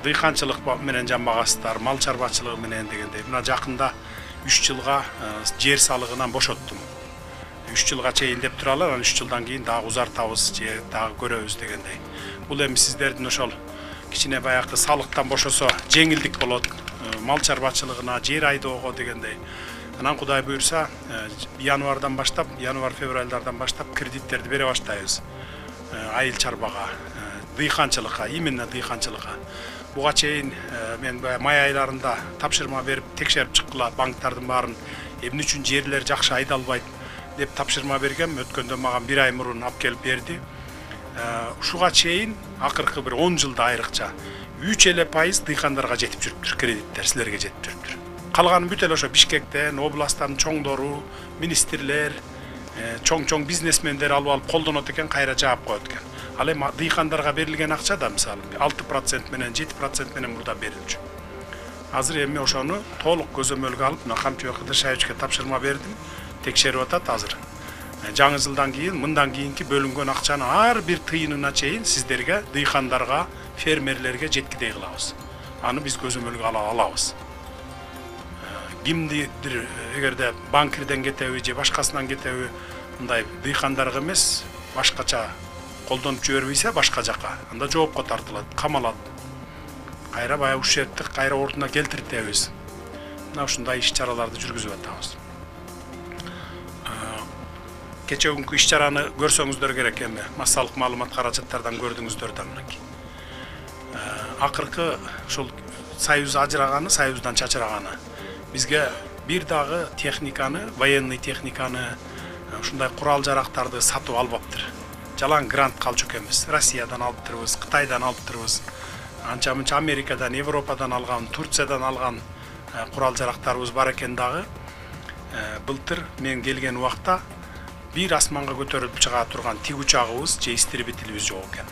дыйканчылык менен жамбагасыздар, мал чарбачылыгы менен дегендей. Мына жакында 3 жылга жер салыгынан бошоттум. 3 жылга чейин деп туралар, анан 3 жылдан кийин дагы узартабыз, же дагы көрөбүз дегендей. Бул эми сиздердин ошол кичине баягы салыктан бошосо жеңилдик болот. Мал чарбачылыгына, жер айдоого дегендей. Анан Кудай буйрса, январдан баштап, январ-февралдардан баштап кредиттерди бере баштайбыз. Айыл чарбага, дыйканчылыкка, именно дыйканчылыкка. Буга чейин мен май айларында тапшырма берип текшерип чыккыла банктардын баарын эмне үчүн жерлер жакшы айдалбайт деп тапшырма бергем. Өткөндө мага 1 ай мурун алып келип берди. Ушуга чейин акыркы бир 10 жылда айрыкча 3% дыйкандарга жетип жүрүптүр, кредиттер силерге жетип жүрүптүр. Калганы бүт эле ошо Бишкектен, областтын чоңдору, министрлер, чоң бизнесмендер алып колдонот экен, кайра жаап коет экен. Ал эми дыйкандарга берилген акча да мисалы 6% менен 7% менен мурда берилчү. Азыр эми ошону толук көзөмөлгө алып, мына Камчыбек Кыдыршаевичке тапшырма бердим, текшерип атат азыр. Жаңы жылдан кийин, мындан кийинки бөлүнгөн акчаны ар бир тыйынына чейин сиздерге, дыйкандарга, фермерлерге жеткидей кылабыз. Аны биз көзөмөлгө ала алабыз. Кимдир эгерде банкирден кетеби же башкасынан кетеби, мындай дыйкандарга эмес, башкача колдонуп жибербейсе башка жака, анда жоопко тартылат, камалат. Кайра баягы ушерттик кайра ордуна келтиртебиз. Мына ушундай иш-чараларды жүргүзүп атабыз. Кече күнкү иш-чараны көрсөңүздөр керек эми, массалык маалымат каражаттардан көрдүңүздөр да мынакей. Акыркы ушул союз ажыраганы, союздан чачыраганы. Бизге бир дагы техниканы, военный техниканы, ушундай курал жарактарды сатып албаптыр. Жалаң грант калчу экенбиз. Россиядан алыптырбыз, Кытайдан алыптырбыз. Анча-мынча Америкадан, Европадан алган, Турциядан алган курал жарактарыбыз бар экен дагы. Былтыр мен келген убакта бир асманга көтөрүлүп чыга турган тик учагыбыз же истребителибиз жок экен.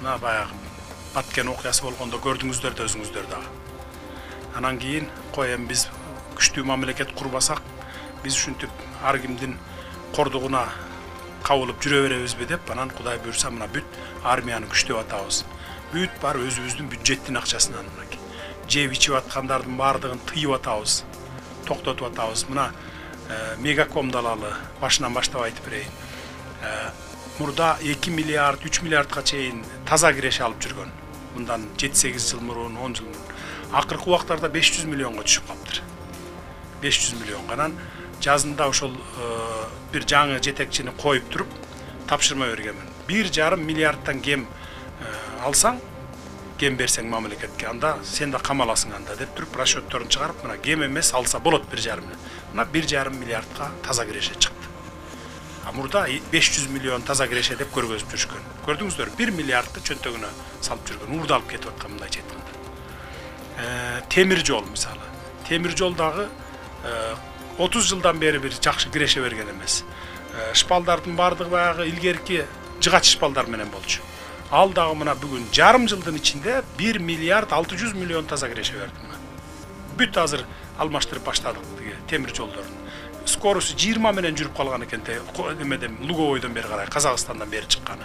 Мына баягы Баткен окуясы болгондо көрдүңүздөр да өзүңүздөр дагы. Анан кийин кой эми биз күчтүү мамлекет курбасак, биз ушинтип ар кимдин кордугуна кабылып жүрө беребизби деп, анан Кудай буйрса мына бүт армияны күчтөп атабыз. Бүт бар өзүбүздүн бюджеттин акчасынан мынакей. Жеп ичип аткандардын баардыгын тыйып атабыз, токтотуп атабыз. Мына Мегакомду алалы, башынан баштап айтып берейин. Мурда 2 миллиард, 3 миллиардга чейин таза киреше алып жүргөн. Мындан 7-8 жыл мурун, 10 жыл мурун. Акыркы убактарда 500 миллионго түшүп калыптыр. 500 миллион. Анан жазында ошол бир жаңы жетекчини коюп туруп тапшырма бергенмин. 1,5 миллиардтан кем алсаң, кем берсең мамлекетке, анда сен да камаласың анда деп туруп расчетторун чыгарып, мына кем эмес алса болот 1,5 миллиард. Мына 1,5 миллиардка таза киреше чыкты. Мурда 500 миллион таза киреше деп көргөзүп жүрүшкөн. Көрдүңүздөр, 1 миллиардты чөнтөгүнө салып жүргөн, урду алып кетип аткан мындай четинде. Темир жол мисалы. Темир жол дагы 30 жылдан бери бир жакшы киреше берген эмес. Шпалдардын бардыгы баягы илгерки жыгач шпалдар менен болчу. Ал дагы мына бүгүн жарым жылдын ичинде 1 миллиард 600 миллион таза киреше берди. Бүт азыр алмаштырып баштадык темир жолдорун. Скоросу 20 менен жүрүп калган экен, эмеден Луговойдон бери карай, Казакстандан бери чыкканы.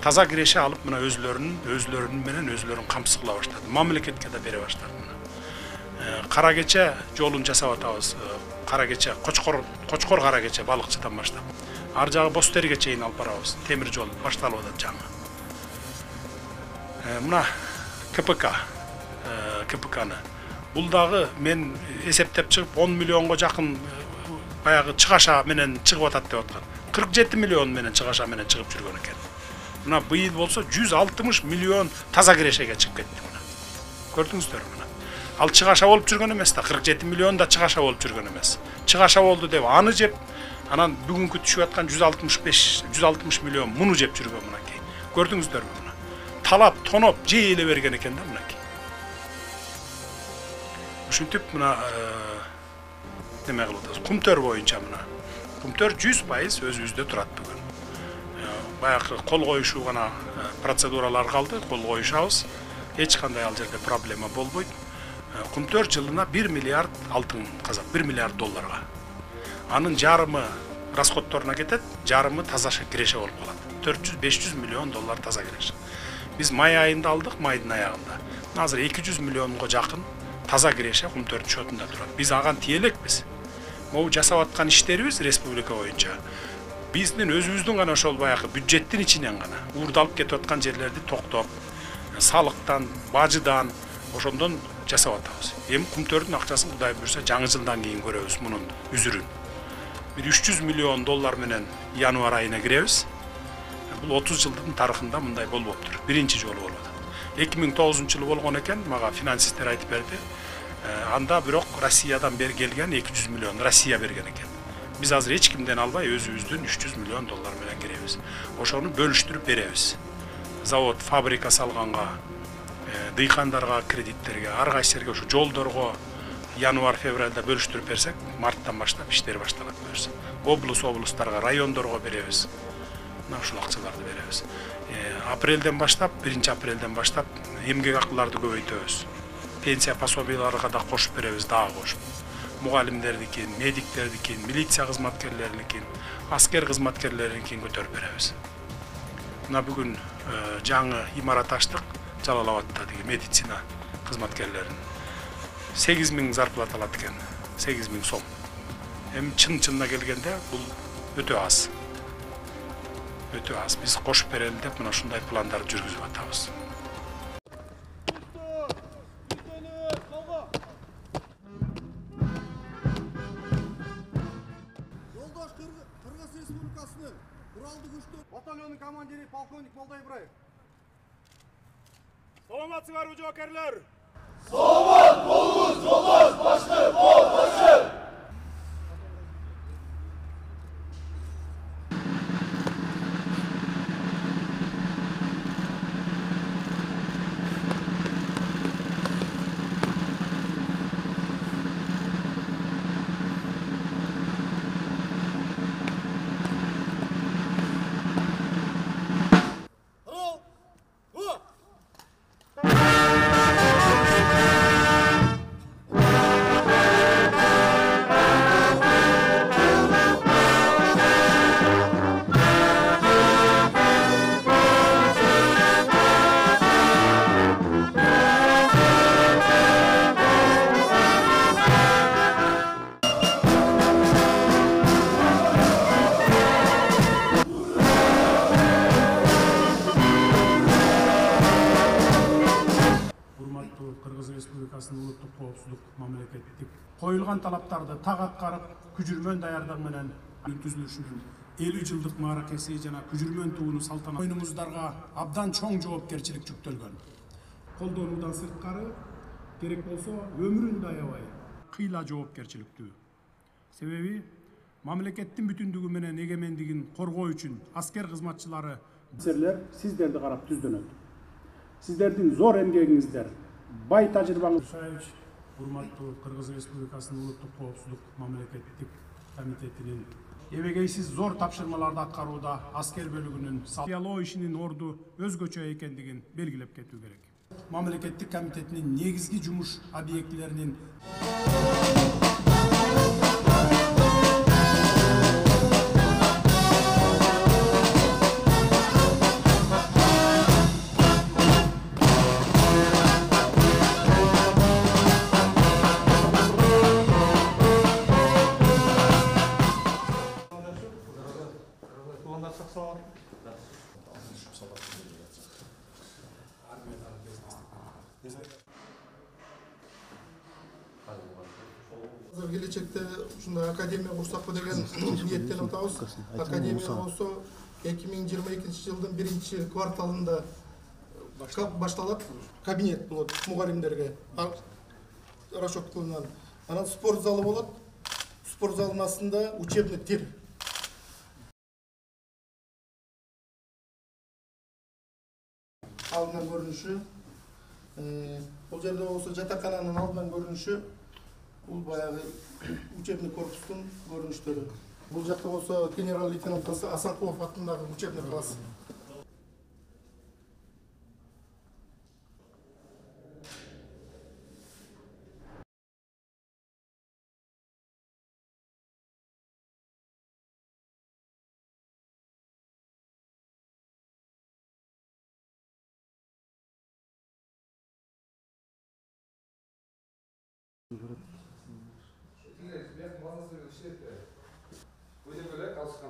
Таза киреше алып мына өзлөрүнүн менен өзлөрүн камсыз кыла баштады. Мамлекетке да бере баштады. Кара кече жолун жасап атабыз. Кара кече, Кочкор кара кече балыкчыдан баштап. Ар жагы Бостерге чейин алып барабыз. Темир жол башталып атат жаңы. Мына КПКны. Бул дагы мен эсептеп чыгып 10 миллионго жакын баягы чыгаша менен чыгып атат деп аткан. 47 миллион менен чыгаша менен чыгып жүргөн экен. Мына быйыл болсо 160 миллион таза кирешеге чыгып кетти мына. Көрдүңүздөр мына. Ал чыгаша болуп жүргөн эмес да, 47 миллион да чыгаша болуп жүргөн эмес. Чыгаша болду деп аны жеп, анан бүгүнкү түшүп аткан 160 миллион муну жеп жүргөн мынакей. Көрдүңүздөр мына. Талап, тоноп, жей эле берген экен да мынакей. Ушинтип мына неме кылып атабыз. Кумтөр боюнча мына. Кумтөр 100% өзүбүздө турат бүгүн. Баягы кол коюшу гана процедуралар калды, кол коюшабыз. Эч кандай ал жерде проблема болбойт. Кумтөр жылына 1 миллиард алтын казак, 1 миллиард долларга. Анын жарымы расходторуна кетет, жарымы таза киреше болуп калат. 400-500 миллион доллар таза киреше. Биз май айында алдык, майдын аягында. Азыр 200 миллионго жакын таза киреше Кумтөрдүн шотунда турат. Биз аган тие элекпиз. Могу жасап аткан иштерибиз республика боюнча биздин өзүбүздүн гана ошол баягы бюджеттин ичинен гана уурдалып кетип аткан жерлерди токтоп, салыктан, бажыдан ошондон жасап атабыз. Эми Кумтөрдүн акчасын Кудай буйрса жаңы жылдан кийин көрөбүз мунун үзүрүн. Bir 300 milyon dollar менен январ айына киребиз. Бул 30 жылдын тарыхында мындай болбоптур. Биринчи жолу болуп атат. 2009-жылы болгон экен, мага финансисттер айтып берди. Анда бирок Россиядан бери келген 200 миллион Россия берген экен. Биз азыр эч кимден албай өзүбүздүн 300 миллион доллар менен киребиз. Ошону бөлүштүрүп беребиз. Завод, фабрика салганга, дыйкандарга кредиттерге, ар кайсы ошо жолдорго январ-февралда бөлүштүрүп берсек, марттан баштап иштер башталат буюрса. Облустарга, райондорго беребиз. Мына ушул акчаларды беребиз. Апрелден баштап, 1-апрелден баштап эмгек акыларды көбөйтөбүз. Пенсия пособияларга да кошуп беребиз, дагы кошуп. Мугалимдердикин, медиктердикин, милиция кызматкерлеринин, аскер кызматкерлеринин көтөрүп беребиз. Мына бүгүн жаңы имарат ачтык Жалал Абадта деген медицина кызматкерлерин. 8.000 зарплата алат экен, 8.000 сом. Эми чын-чынына келгенде бул өтө аз. Өтө аз. Биз кошуп берели деп мына ушундай пландарды жүргүзүп атабыз. Жолдош Кыргыз Республикасынын Уралдык күчтөр батальонунун командири полковник Молдай Ибраев. Саламатсыздарбы, жоокерлер? Саламат болуңуз, жолдош башкы бол башы. Кыргыз Республикасынын улуттук коопсуздук мамлекеттик коюлган талаптарды так аткарып, күжүрмөн даярдык менен түзүлүшүнүн 50 жылдык мааракеси жана күжүрмөн тууну салтанат ойнумуздарга абдан чоң жоопкерчилик жүктөлгөн. Колдонуудан сырткары керек болсо өмүрүн да аябай кыйла жоопкерчиликтүү. Себеби мамлекеттин бүтүндүгү менен эгемендигин коргоо үчүн аскер кызматчылары сиздерди карап түздөнөт. Сиздердин зор эмгегиңиздер, бай тажрыйбаңыз. Урматтуу Кыргыз Республикасынын улуттук коопсуздук мамлекеттик комитетинин эбегейсиз зор тапшырмаларды аткарууда аскер бөлүгүнүн салыялоо ишинин орду өзгөчө экендигин белгилеп кетүү керек. Мамлекеттик комитетинин негизги жумуш объектилеринин Келечекте ушундай академия курсакпы деген ниеттенип атабыз. Академия болсо 2022 жылдын 1-кварталында башталат. Кабинет болот мугалимдерге расчет кылынган. Анан спорт залы болот. Спорт залынын астында учебный тир. Алдынан көрүнүшү, бул жерде болсо жатакананын алдынан көрүнүшү, бул баягы учебный корпустун көрүнүштөрү. Бул жакта болсо генерал-лейтенант Асанкулов атындагы учебный класс. Öyle böyle kalsın.